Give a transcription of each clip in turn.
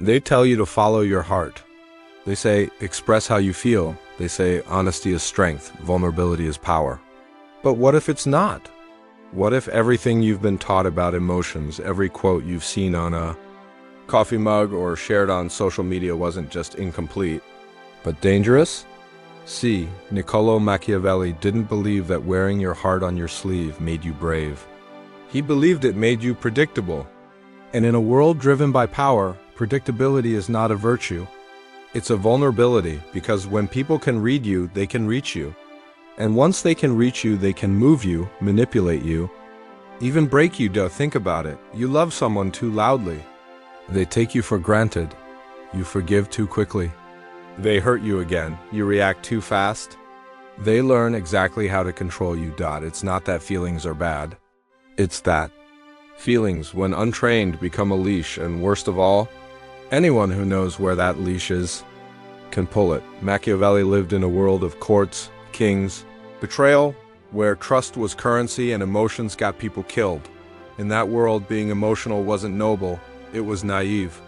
They tell you to follow your heart. They say, express how you feel. They say, honesty is strength, vulnerability is power. But what if it's not? What if everything you've been taught about emotions, every quote you've seen on a coffee mug or shared on social media wasn't just incomplete, but dangerous? See, Niccolo Machiavelli didn't believe that wearing your heart on your sleeve made you brave. He believed it made you predictable. And in a world driven by power, predictability is not a virtue. It's a vulnerability, because when people can read you, they can reach you. And once they can reach you, they can move you, manipulate you, even break you. Think about it. You love someone too loudly. They take you for granted. You forgive too quickly. They hurt you again. You react too fast. They learn exactly how to control you. It's not that feelings are bad. It's that feelings, when untrained, become a leash, and worst of all, anyone who knows where that leash is can pull it. Machiavelli lived in a world of courts, kings, betrayal, where trust was currency and emotions got people killed. In that world, being emotional wasn't noble, it was naive.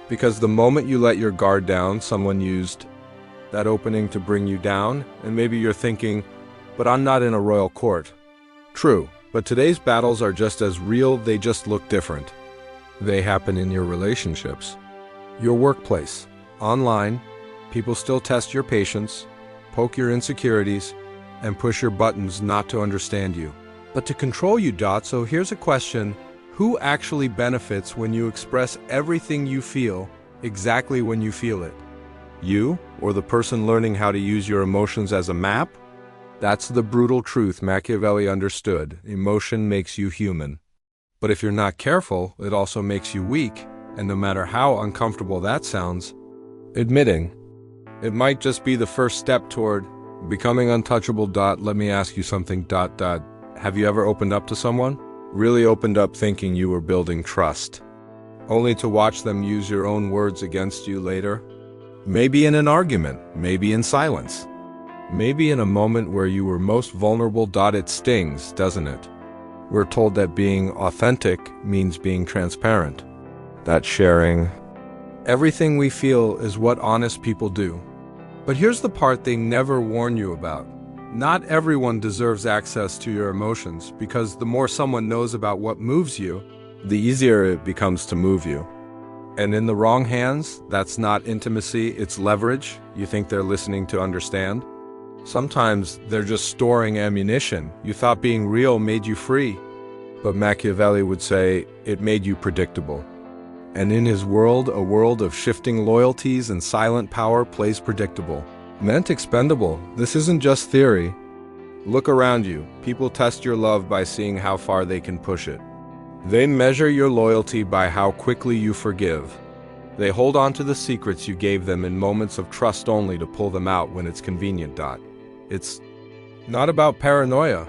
Because the moment you let your guard down, someone used that opening to bring you down, and maybe you're thinking, but I'm not in a royal court. True, but today's battles are just as real, they just look different. They happen in your relationships, your workplace, online. People still test your patience, poke your insecurities, and push your buttons not to understand you, but to control you. So here's a question. Who actually benefits when you express everything you feel exactly when you feel it? You, or the person learning how to use your emotions as a map? That's the brutal truth Machiavelli understood. Emotion makes you human. But if you're not careful, it also makes you weak, and no matter how uncomfortable that sounds, admitting it might just be the first step toward becoming untouchable. Let me ask you something. Have you ever opened up to someone? Really opened up thinking you were building trust, only to watch them use your own words against you later? Maybe in an argument, maybe in silence, maybe in a moment where you were most vulnerable. It stings, doesn't it? We're told that being authentic means being transparent, that sharing everything we feel is what honest people do. But here's the part they never warn you about. Not everyone deserves access to your emotions, because the more someone knows about what moves you, the easier it becomes to move you. And in the wrong hands, that's not intimacy, it's leverage. You think they're listening to understand. Sometimes they're just storing ammunition. You thought being real made you free. But Machiavelli would say it made you predictable. And in his world, a world of shifting loyalties and silent power, plays predictable meant expendable. This isn't just theory. Look around you. People test your love by seeing how far they can push it. They measure your loyalty by how quickly you forgive. They hold on to the secrets you gave them in moments of trust, only to pull them out when it's convenient. It's not about paranoia.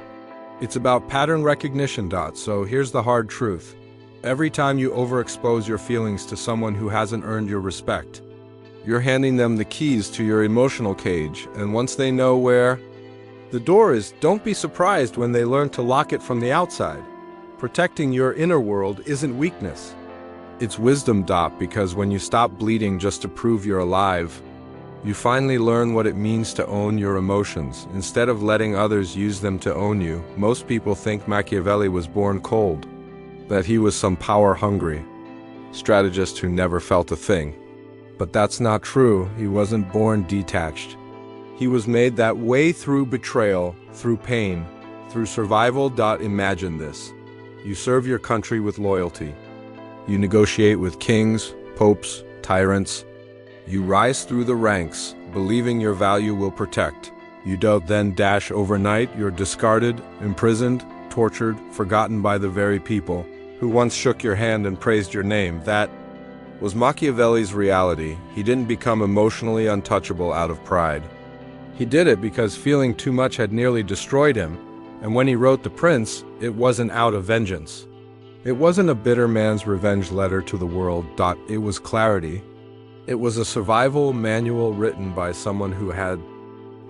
It's about pattern recognition. So here's the hard truth. Every time you overexpose your feelings to someone who hasn't earned your respect, you're handing them the keys to your emotional cage, and once they know where the door is, don't be surprised when they learn to lock it from the outside. Protecting your inner world isn't weakness. It's wisdom. Because when you stop bleeding just to prove you're alive, you finally learn what it means to own your emotions, instead of letting others use them to own you. Most people think Machiavelli was born cold, that he was some power-hungry strategist who never felt a thing. But that's not true. He wasn't born detached. He was made that way through betrayal, through pain, through survival. Imagine this. You serve your country with loyalty. You negotiate with kings, popes, tyrants. You rise through the ranks, believing your value will protect. You don't then dash overnight. You're discarded, imprisoned, tortured, forgotten by the very people who once shook your hand and praised your name. That was Machiavelli's reality. He didn't become emotionally untouchable out of pride. He did it because feeling too much had nearly destroyed him, and when he wrote The Prince, it wasn't out of vengeance. It wasn't a bitter man's revenge letter to the world. It was clarity. It was a survival manual written by someone who had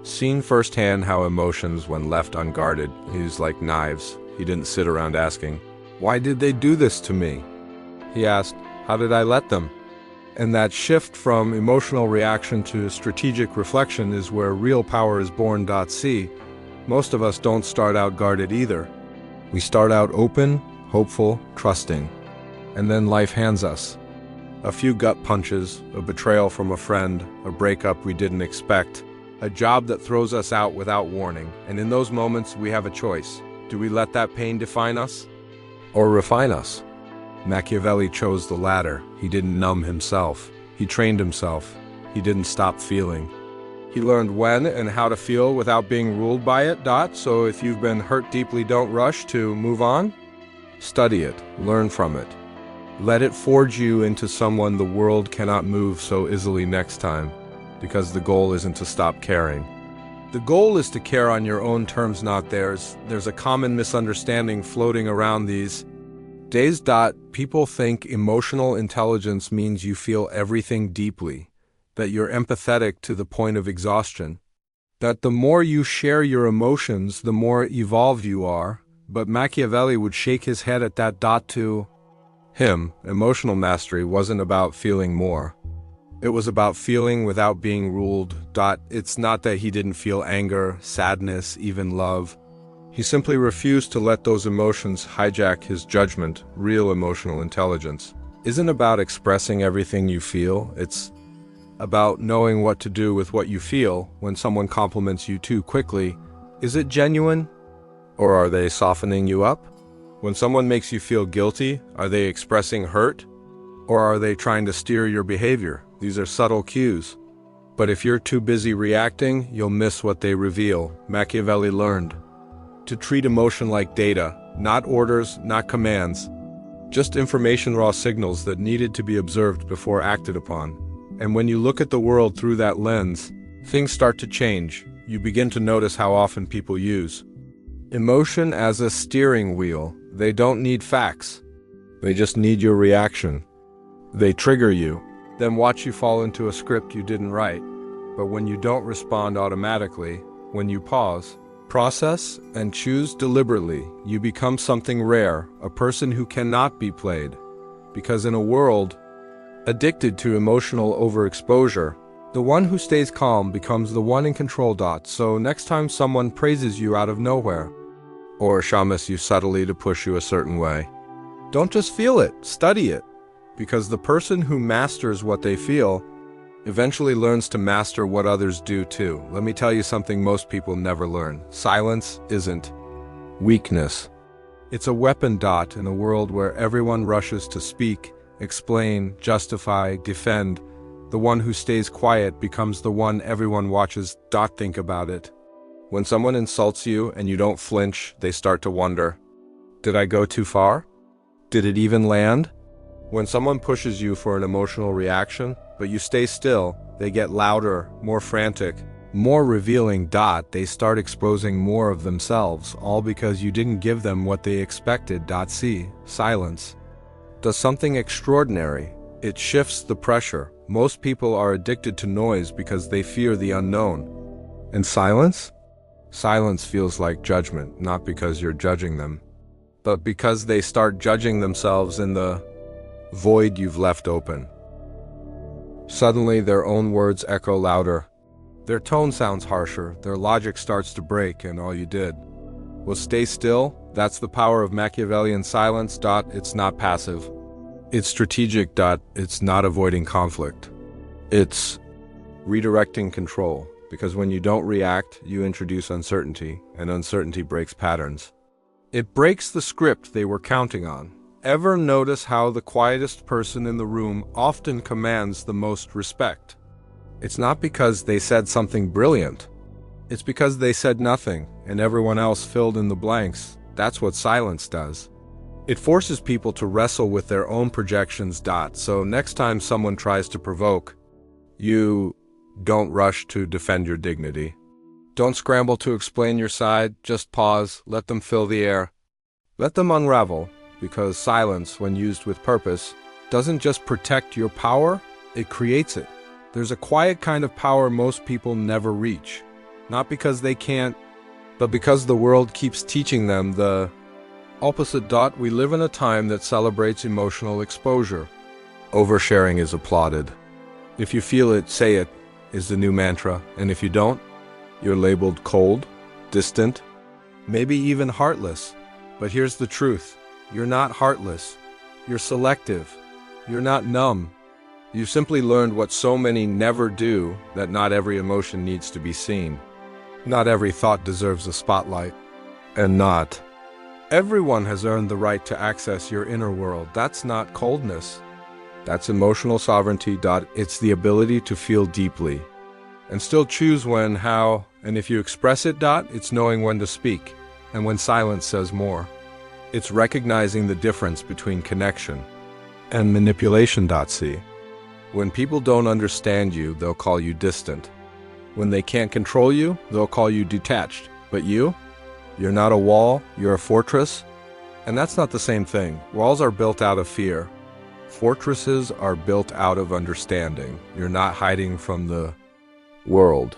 seen firsthand how emotions, when left unguarded, used like knives. He didn't sit around asking, "Why did they do this to me?" He asked, "How did I let them?" And that shift from emotional reaction to strategic reflection is where real power is born. See, most of us don't start out guarded either. We start out open, hopeful, trusting. And then life hands us a few gut punches, a betrayal from a friend, a breakup we didn't expect, a job that throws us out without warning. And in those moments, we have a choice. Do we let that pain define us or refine us? Machiavelli chose the latter. He didn't numb himself. He trained himself. He didn't stop feeling. He learned when and how to feel without being ruled by it. So if you've been hurt deeply, don't rush to move on. Study it. Learn from it. Let it forge you into someone the world cannot move so easily next time, because the goal isn't to stop caring. The goal is to care on your own terms, not theirs. There's a common misunderstanding floating around these days. People think emotional intelligence means you feel everything deeply, that you're empathetic to the point of exhaustion, that the more you share your emotions, the more evolved you are. But Machiavelli would shake his head at that. To him, emotional mastery wasn't about feeling more. It was about feeling without being ruled. It's not that he didn't feel anger, sadness, even love. He simply refused to let those emotions hijack his judgment. Real emotional intelligence isn't about expressing everything you feel. It's about knowing what to do with what you feel. When someone compliments you too quickly, is it genuine? Or are they softening you up? When someone makes you feel guilty, are they expressing hurt? Or are they trying to steer your behavior? These are subtle cues. But if you're too busy reacting, you'll miss what they reveal. Machiavelli learned to treat emotion like data, not orders, not commands, just information, raw signals that needed to be observed before acted upon. And when you look at the world through that lens, things start to change. You begin to notice how often people use emotion as a steering wheel. They don't need facts. They just need your reaction. They trigger you, then watch you fall into a script you didn't write. But when you don't respond automatically, when you pause, process, and choose deliberately, you become something rare, a person who cannot be played. Because in a world addicted to emotional overexposure, the one who stays calm becomes the one in control. So next time someone praises you out of nowhere, or shames you subtly to push you a certain way, don't just feel it, study it. Because the person who masters what they feel eventually learns to master what others do too. Let me tell you something most people never learn. Silence isn't weakness. It's a weapon. In a world where everyone rushes to speak, explain, justify, defend, the one who stays quiet becomes the one everyone watches. Think about it. When someone insults you and you don't flinch, they start to wonder, did I go too far? Did it even land? When someone pushes you for an emotional reaction, but you stay still, they get louder, more frantic, more revealing. They start exposing more of themselves, all because you didn't give them what they expected. See, silence does something extraordinary. It shifts the pressure. Most people are addicted to noise because they fear the unknown. And silence? Silence feels like judgment, not because you're judging them, but because they start judging themselves in the void you've left open. Suddenly, their own words echo louder. Their tone sounds harsher, their logic starts to break, and all you did was stay still. That's the power of Machiavellian silence. It's not passive. It's strategic. It's not avoiding conflict. It's redirecting control. Because when you don't react, you introduce uncertainty, and uncertainty breaks patterns. It breaks the script they were counting on. Ever notice how the quietest person in the room often commands the most respect? It's not because they said something brilliant. It's because they said nothing, and everyone else filled in the blanks. That's what silence does. It forces people to wrestle with their own projections. So next time someone tries to provoke you, don't rush to defend your dignity. Don't scramble to explain your side. Just pause, let them fill the air. Let them unravel, because silence, when used with purpose, doesn't just protect your power, it creates it. There's a quiet kind of power most people never reach. Not because they can't, but because the world keeps teaching them the opposite. We live in a time that celebrates emotional exposure. Oversharing is applauded. If you feel it, say it, is the new mantra, and if you don't, you're labeled cold, distant, maybe even heartless. But here's the truth. You're not heartless. You're selective. You're not numb. You've simply learned what so many never do, that not every emotion needs to be seen. Not every thought deserves a spotlight. And not everyone has earned the right to access your inner world. That's not coldness. That's emotional sovereignty. It's the ability to feel deeply and still choose when, how, and if you express it. It's knowing when to speak and when silence says more. It's recognizing the difference between connection and manipulation. See, when people don't understand you, they'll call you distant. When they can't control you, they'll call you detached. But you're not a wall, you're a fortress. And that's not the same thing. Walls are built out of fear. Fortresses are built out of understanding. You're not hiding from the world.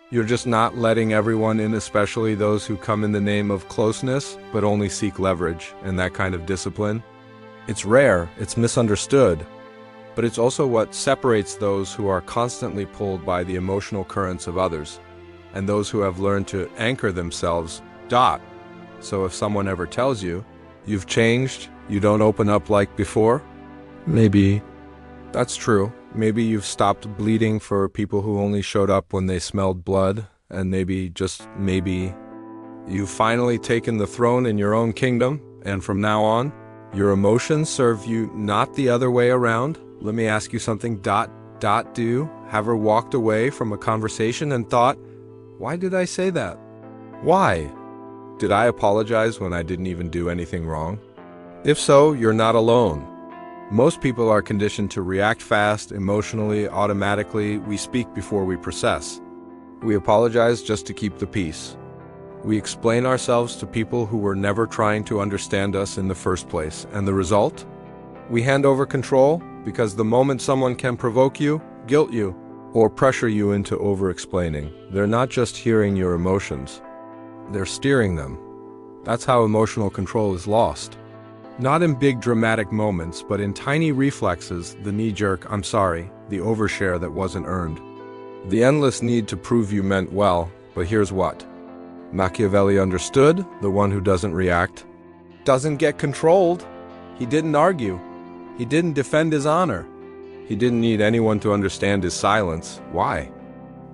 You're just not letting everyone in, especially those who come in the name of closeness, but only seek leverage and that kind of discipline. It's rare, it's misunderstood, but it's also what separates those who are constantly pulled by the emotional currents of others and those who have learned to anchor themselves. So if someone ever tells you, you've changed, you don't open up like before, maybe that's true. Maybe you've stopped bleeding for people who only showed up when they smelled blood, and maybe, just maybe, you've finally taken the throne in your own kingdom, and from now on, your emotions serve you, not the other way around. Let me ask you something. Do you ever walked away from a conversation and thought, why did I say that? Why? Did I apologize when I didn't even do anything wrong? If so, you're not alone. Most people are conditioned to react fast, emotionally, automatically. We speak before we process. We apologize just to keep the peace. We explain ourselves to people who were never trying to understand us in the first place. And the result? We hand over control because the moment someone can provoke you, guilt you, or pressure you into over-explaining, they're not just hearing your emotions. They're steering them. That's how emotional control is lost. Not in big dramatic moments, but in tiny reflexes, the knee-jerk, I'm sorry, the overshare that wasn't earned. The endless need to prove you meant well, but here's what. Machiavelli understood: the one who doesn't react doesn't get controlled. He didn't argue. He didn't defend his honor. He didn't need anyone to understand his silence. Why?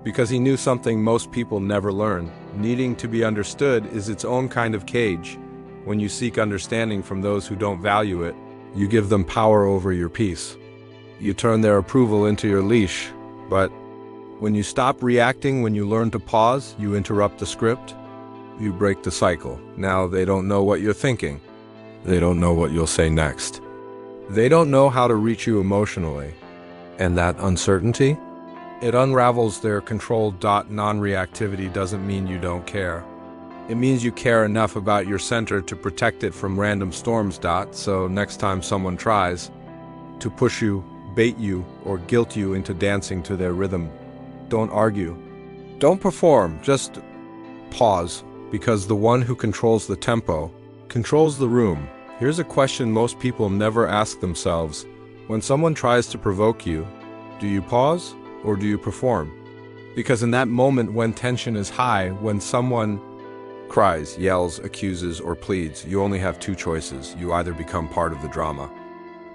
Because he knew something most people never learn. Needing to be understood is its own kind of cage. When you seek understanding from those who don't value it, you give them power over your peace. You turn their approval into your leash. But when you stop reacting, when you learn to pause, you interrupt the script, you break the cycle. Now they don't know what you're thinking. They don't know what you'll say next. They don't know how to reach you emotionally. And that uncertainty? It unravels their control. Non-reactivity doesn't mean you don't care. It means you care enough about your center to protect it from random storms. So next time someone tries to push you, bait you, or guilt you into dancing to their rhythm, don't argue. Don't perform, just pause, because the one who controls the tempo controls the room. Here's a question most people never ask themselves. When someone tries to provoke you, do you pause or do you perform? Because in that moment when tension is high, when someone cries, yells, accuses, or pleads, you only have two choices. You either become part of the drama,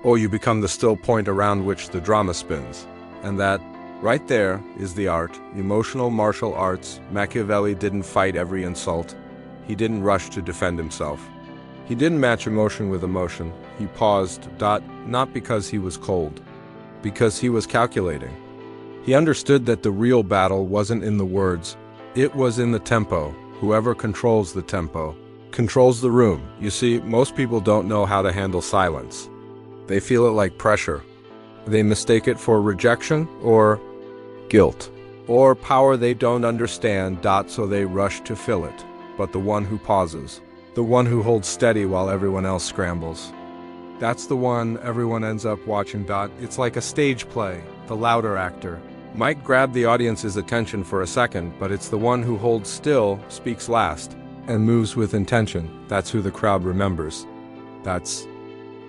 or you become the still point around which the drama spins. And that, right there, is the art. Emotional martial arts. Machiavelli didn't fight every insult. He didn't rush to defend himself. He didn't match emotion with emotion. He paused, not because he was cold, because he was calculating. He understood that the real battle wasn't in the words, it was in the tempo. Whoever controls the tempo controls the room. You see, most people don't know how to handle silence. They feel it like pressure. They mistake it for rejection or guilt or power they don't understand. So they rush to fill it. But the one who pauses, the one who holds steady while everyone else scrambles, that's the one everyone ends up watching. It's like a stage play. The louder actor might grab the audience's attention for a second, but it's the one who holds still, speaks last, and moves with intention. That's who the crowd remembers. That's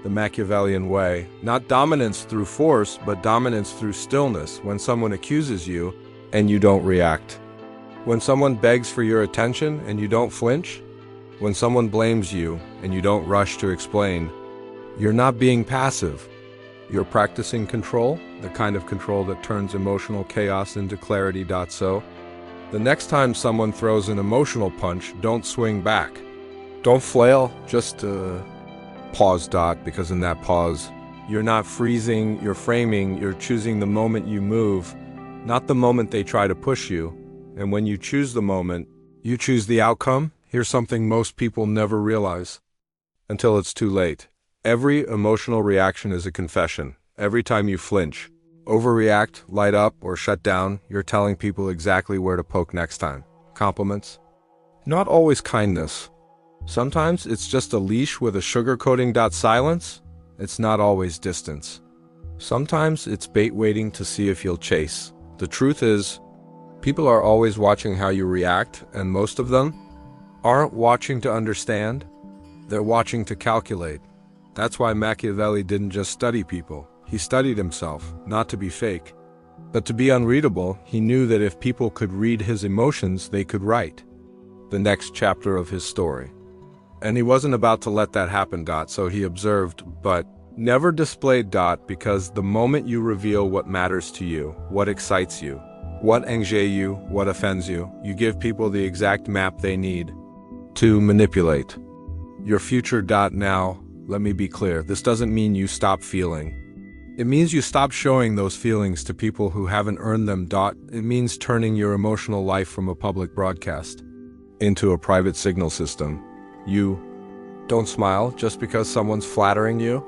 the Machiavellian way. Not dominance through force, but dominance through stillness. When someone accuses you and you don't react. When someone begs for your attention and you don't flinch. When someone blames you and you don't rush to explain. You're not being passive. You're practicing control, the kind of control that turns emotional chaos into clarity. So, the next time someone throws an emotional punch, don't swing back. Don't flail, just pause. Because in that pause, you're not freezing, you're framing, you're choosing the moment you move, not the moment they try to push you. And when you choose the moment, you choose the outcome. Here's something most people never realize until it's too late. Every emotional reaction is a confession. Every time you flinch, overreact, light up, or shut down, you're telling people exactly where to poke next time. Compliments? Not always kindness. Sometimes it's just a leash with a sugar coating. Silence? It's not always distance. Sometimes it's bait waiting to see if you'll chase. The truth is, people are always watching how you react, and most of them aren't watching to understand. They're watching to calculate. That's why Machiavelli didn't just study people. He studied himself, not to be fake, but to be unreadable. He knew that if people could read his emotions, they could write the next chapter of his story. And he wasn't about to let that happen. So he observed, but never displayed. Because the moment you reveal what matters to you, what excites you, what engages you, what offends you, you give people the exact map they need to manipulate your future. Now, let me be clear, this doesn't mean you stop feeling. It means you stop showing those feelings to people who haven't earned them. It means turning your emotional life from a public broadcast into a private signal system. You don't smile just because someone's flattering you.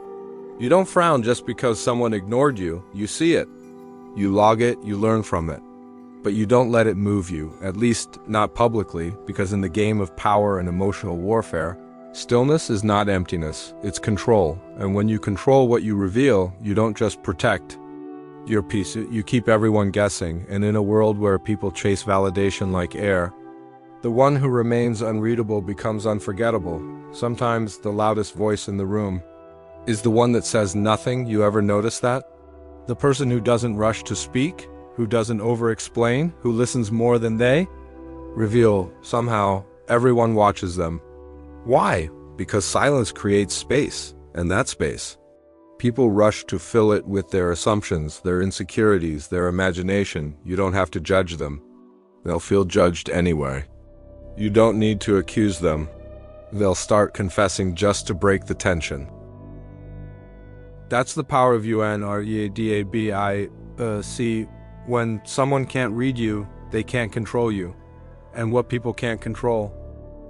You don't frown just because someone ignored you. You see it. You log it, you learn from it. But you don't let it move you, at least not publicly, because in the game of power and emotional warfare, stillness is not emptiness, it's control. And when you control what you reveal, you don't just protect your peace, you keep everyone guessing. And in a world where people chase validation like air, the one who remains unreadable becomes unforgettable. Sometimes the loudest voice in the room is the one that says nothing. You ever notice that? The person who doesn't rush to speak, who doesn't over-explain, who listens more than they reveal. Somehow, everyone watches them. Why? Because silence creates space, and that space, people rush to fill it with their assumptions, their insecurities, their imagination. You don't have to judge them. They'll feel judged anyway. You don't need to accuse them. They'll start confessing just to break the tension. That's the power of UNREADABIC. When someone can't read you, they can't control you. And what people can't control,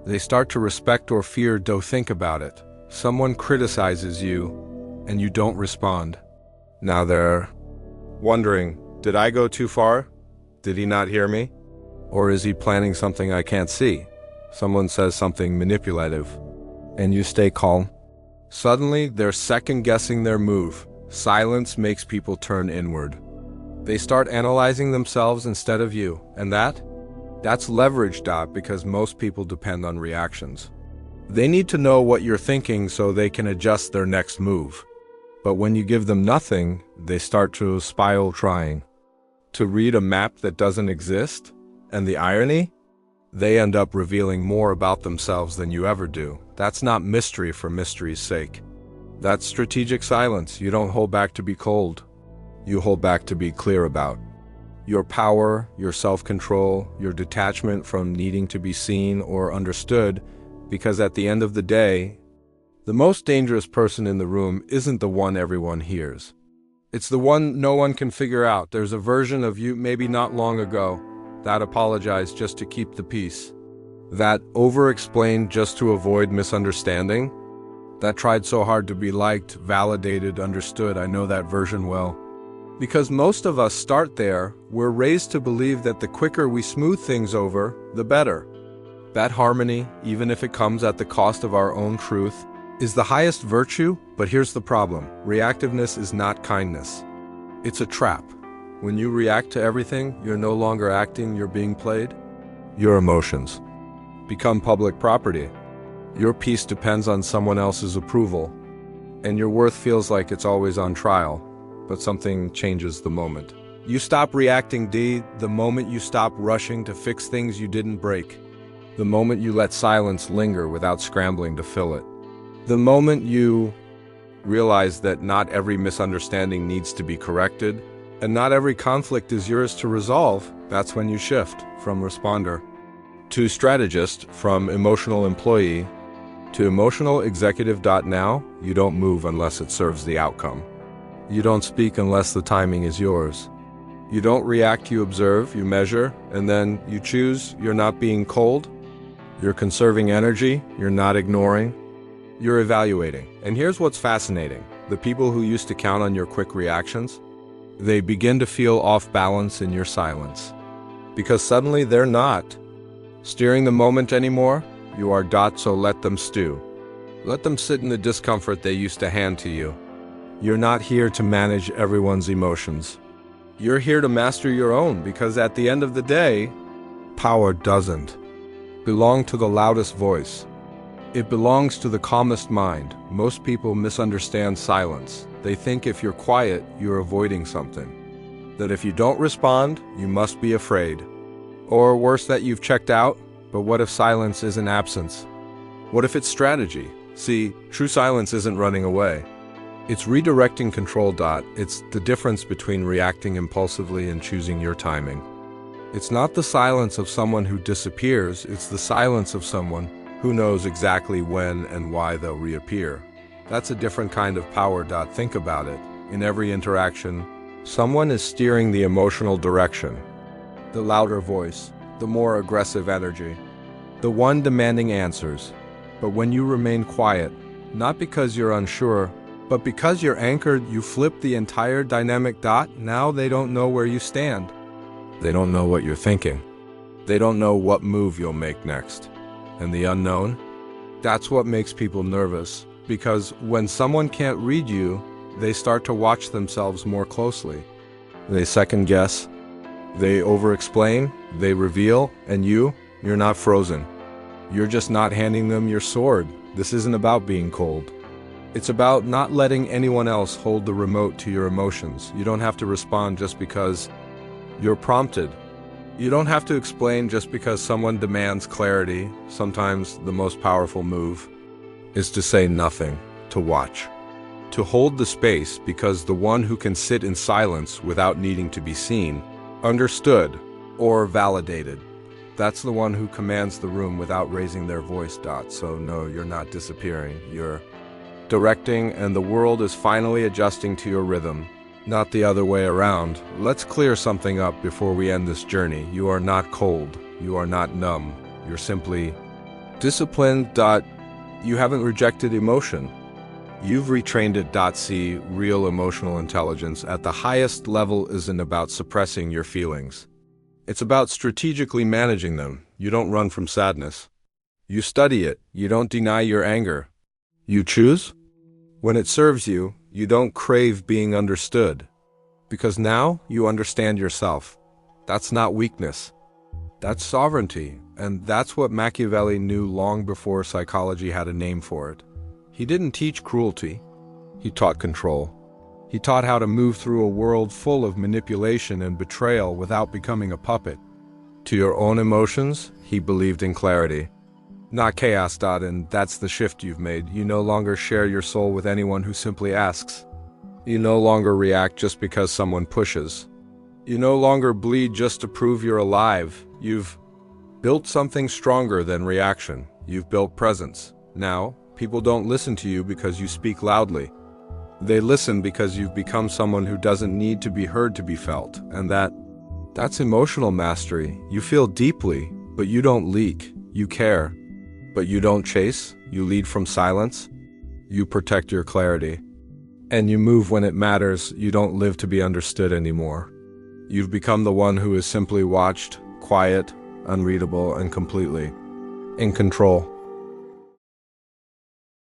they start to respect or fear. Think about it. Someone criticizes you, and you don't respond. Now they're wondering, did I go too far? Did he not hear me? Or is he planning something I can't see? Someone says something manipulative, and you stay calm. Suddenly, they're second-guessing their move. Silence makes people turn inward. They start analyzing themselves instead of you, and that's leverage. Because most people depend on reactions. They need to know what you're thinking so they can adjust their next move. But when you give them nothing, they start to spiral, trying to read a map that doesn't exist. And the irony? They end up revealing more about themselves than you ever do. That's not mystery for mystery's sake. That's strategic silence. You don't hold back to be cold. You hold back to be clear about your power, your self-control, your detachment from needing to be seen or understood, because at the end of the day, the most dangerous person in the room isn't the one everyone hears. It's the one no one can figure out. There's a version of you, maybe not long ago, that apologized just to keep the peace, that over-explained just to avoid misunderstanding, that tried so hard to be liked, validated, understood. I know that version well. Because most of us start there. We're raised to believe that the quicker we smooth things over, the better. That harmony, even if it comes at the cost of our own truth, is the highest virtue. But here's the problem. Reactiveness is not kindness. It's a trap. When you react to everything, you're no longer acting, you're being played. Your emotions become public property. Your peace depends on someone else's approval. and your worth feels like it's always on trial, but something changes the moment. You stop reacting the moment you stop rushing to fix things you didn't break. The moment you let silence linger without scrambling to fill it. The moment you realize that not every misunderstanding needs to be corrected, and not every conflict is yours to resolve. That's when you shift from responder to strategist, from emotional employee to emotional executive. Now, you don't move unless it serves the outcome. You don't speak unless the timing is yours. You don't react, you observe, you measure, and then you choose. You're not being cold. You're conserving energy. You're not ignoring. You're evaluating. And here's what's fascinating. The people who used to count on your quick reactions, they begin to feel off balance in your silence. Because suddenly they're not steering the moment anymore. You are. So let them stew. Let them sit in the discomfort they used to hand to you. You're not here to manage everyone's emotions. You're here to master your own, because at the end of the day, power doesn't belong to the loudest voice. It belongs to the calmest mind. Most people misunderstand silence. They think if you're quiet, you're avoiding something. That if you don't respond, you must be afraid. Or worse, that you've checked out. But what if silence isn't absence? What if it's strategy? See, true silence isn't running away. It's redirecting control. It's the difference between reacting impulsively and choosing your timing. It's not the silence of someone who disappears, it's the silence of someone who knows exactly when and why they'll reappear. That's a different kind of power. Think about it. In every interaction, someone is steering the emotional direction. The louder voice, the more aggressive energy, the one demanding answers. But when you remain quiet, not because you're unsure, but because you're anchored, you flip the entire dynamic. Now they don't know where you stand. They don't know what you're thinking. They don't know what move you'll make next. And the unknown? That's what makes people nervous. Because when someone can't read you, they start to watch themselves more closely. They second guess. They over-explain. They reveal. And you're not frozen. You're just not handing them your sword. This isn't about being cold. It's about not letting anyone else hold the remote to your emotions. You don't have to respond just because you're prompted. You don't have to explain just because someone demands clarity. Sometimes the most powerful move is to say nothing, to watch, to hold the space, because the one who can sit in silence without needing to be seen, understood, or validated, that's the one who commands the room without raising their voice. So no, you're not disappearing. You're directing, and the world is finally adjusting to your rhythm, not the other way around. Let's clear something up before we end this journey. You are not cold. You are not numb. You're simply disciplined. You haven't rejected emotion. You've retrained it. See, real emotional intelligence at the highest level isn't about suppressing your feelings. It's about strategically managing them. You don't run from sadness. You study it. You don't deny your anger. You choose? When it serves you, you don't crave being understood. Because now you understand yourself. That's not weakness. That's sovereignty. And that's what Machiavelli knew long before psychology had a name for it. He didn't teach cruelty. He taught control. He taught how to move through a world full of manipulation and betrayal without becoming a puppet. To your own emotions, he believed in clarity, not chaos. And that's the shift you've made. You no longer share your soul with anyone who simply asks. You no longer react just because someone pushes. You no longer bleed just to prove you're alive. You've built something stronger than reaction. You've built presence. Now, people don't listen to you because you speak loudly. They listen because you've become someone who doesn't need to be heard to be felt. And that's emotional mastery. You feel deeply, but you don't leak. You care, but you don't chase. You lead from silence. You protect your clarity. And you move when it matters. You don't live to be understood anymore. You've become the one who is simply watched, quiet, unreadable, and completely in control.